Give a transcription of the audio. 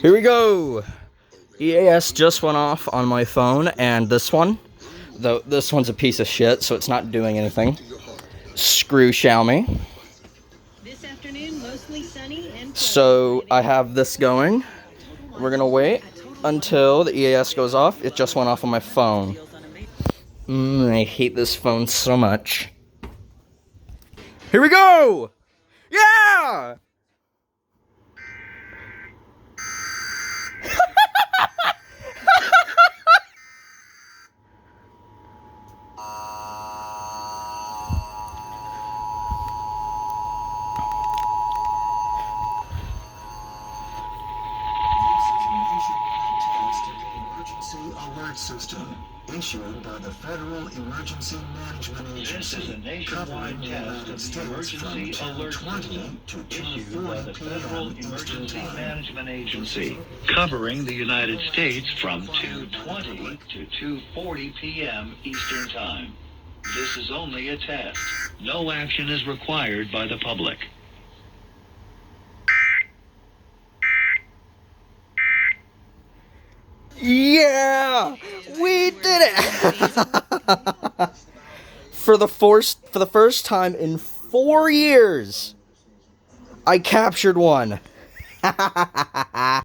Here we go. EAS just went off on my phone, and this one, though this one's a piece of shit, so it's not doing anything. Screw Xiaomi. This afternoon, mostly sunny and So I have this going. We're gonna wait until the EAS goes off. It just went off on my phone. I hate this phone so much. Here we go! Yeah! Alert system issued by the Federal Emergency Management Agency. This is a nationwide test of the emergency alert system issued by the Federal Emergency Management Agency, covering the United States from 2:20 to 2:40 p.m. Eastern Time. This is only a test. No action is required by the public. Yeah! We did it! For the first time in 4 years, I captured one.